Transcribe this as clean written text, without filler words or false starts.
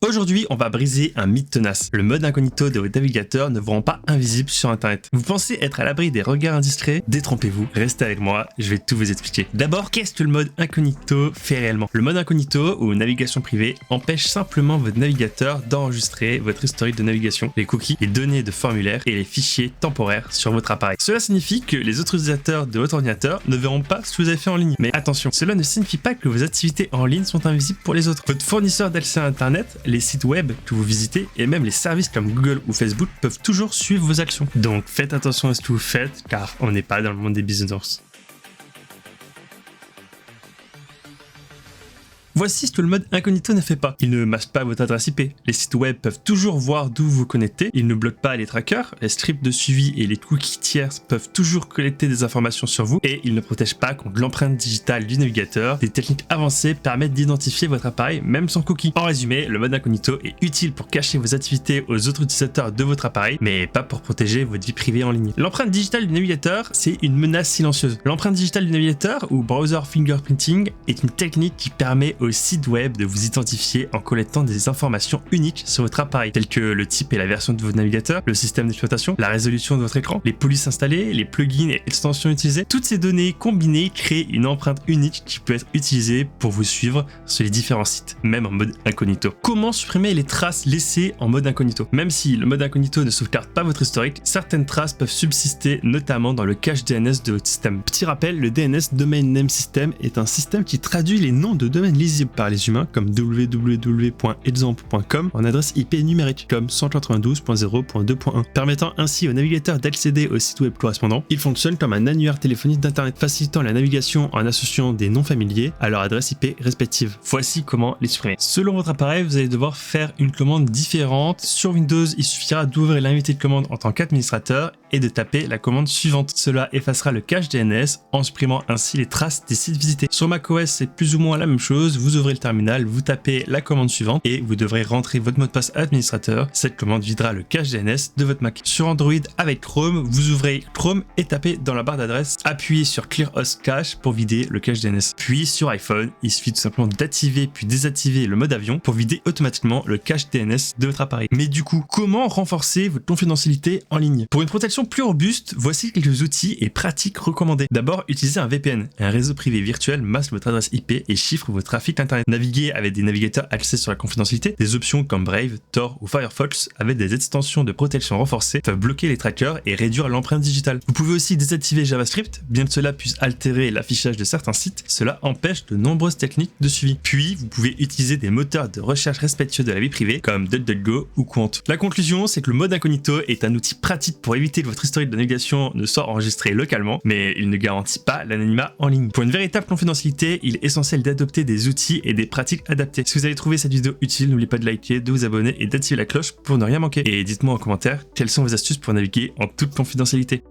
Aujourd'hui, on va briser un mythe tenace. Le mode incognito de votre navigateur ne vous rend pas invisible sur internet. Vous pensez être à l'abri des regards indiscrets? Détrompez-vous, restez avec moi, je vais tout vous expliquer. D'abord, qu'est-ce que le mode incognito fait réellement? Le mode incognito ou navigation privée empêche simplement votre navigateur d'enregistrer votre historique de navigation, les cookies, les données de formulaire et les fichiers temporaires sur votre appareil. Cela signifie que les autres utilisateurs de votre ordinateur ne verront pas ce que vous avez fait en ligne. Mais attention, cela ne signifie pas que vos activités en ligne sont invisibles pour les autres. Votre fournisseur d'accès à internet, les sites web que vous visitez et même les services comme Google ou Facebook peuvent toujours suivre vos actions. Donc faites attention à ce que vous faites car on n'est pas dans le monde des business. Voici ce que le mode incognito ne fait pas. Il ne masque pas votre adresse IP. Les sites web peuvent toujours voir d'où vous connectez. Il ne bloque pas les trackers. Les scripts de suivi et les cookies tierces peuvent toujours collecter des informations sur vous. Et il ne protège pas contre l'empreinte digitale du navigateur. Des techniques avancées permettent d'identifier votre appareil même sans cookies. En résumé, le mode incognito est utile pour cacher vos activités aux autres utilisateurs de votre appareil, mais pas pour protéger votre vie privée en ligne. L'empreinte digitale du navigateur, c'est une menace silencieuse. L'empreinte digitale du navigateur ou browser fingerprinting est une technique qui permet au site web de vous identifier en collectant des informations uniques sur votre appareil, telles que le type et la version de votre navigateur, le système d'exploitation, la résolution de votre écran, les polices installées, les plugins et extensions utilisées. Toutes ces données combinées créent une empreinte unique qui peut être utilisée pour vous suivre sur les différents sites, même en mode incognito. Comment supprimer les traces laissées en mode incognito? Même si le mode incognito ne sauvegarde pas votre historique, certaines traces peuvent subsister, notamment dans le cache DNS de votre système. Petit rappel, le DNS Domain Name System est un système qui traduit les noms de domaines lisibles par les humains comme www.example.com en adresse IP numérique comme 192.0.2.1, permettant ainsi au navigateur d'accéder au site web correspondant. Il fonctionne comme un annuaire téléphonique d'internet, facilitant la navigation en associant des noms familiers à leur adresse IP respective. Voici comment les supprimer. Selon votre appareil, vous allez devoir faire une commande différente. Sur Windows, il suffira d'ouvrir l'invité de commande en tant qu'administrateur et de taper la commande suivante. Cela effacera le cache DNS en supprimant ainsi les traces des sites visités. Sur macOS, c'est plus ou moins la même chose. Vous ouvrez le terminal, vous tapez la commande suivante et vous devrez rentrer votre mot de passe administrateur. Cette commande videra le cache DNS de votre Mac. Sur Android avec Chrome, vous ouvrez Chrome et tapez dans la barre d'adresse, appuyez sur Clear Host Cache pour vider le cache DNS. Puis sur iPhone, il suffit tout simplement d'activer puis désactiver le mode avion pour vider automatiquement le cache DNS de votre appareil. Mais du coup, comment renforcer votre confidentialité en ligne? Pour une protection plus robuste, voici quelques outils et pratiques recommandés. D'abord, utilisez un VPN. Un réseau privé virtuel masque votre adresse IP et chiffre votre trafic internet. Naviguer avec des navigateurs axés sur la confidentialité, des options comme Brave, Tor ou Firefox avec des extensions de protection renforcées peuvent bloquer les trackers et réduire l'empreinte digitale. Vous pouvez aussi désactiver JavaScript, bien que cela puisse altérer l'affichage de certains sites, cela empêche de nombreuses techniques de suivi. Puis, vous pouvez utiliser des moteurs de recherche respectueux de la vie privée comme DuckDuckGo ou Quant. La conclusion, c'est que le mode incognito est un outil pratique pour éviter que votre historique de navigation ne soit enregistré localement, mais il ne garantit pas l'anonymat en ligne. Pour une véritable confidentialité, il est essentiel d'adopter des outils et des pratiques adaptées. Si vous avez trouvé cette vidéo utile, n'oubliez pas de liker, de vous abonner et d'activer la cloche pour ne rien manquer. Et dites-moi en commentaire quelles sont vos astuces pour naviguer en toute confidentialité.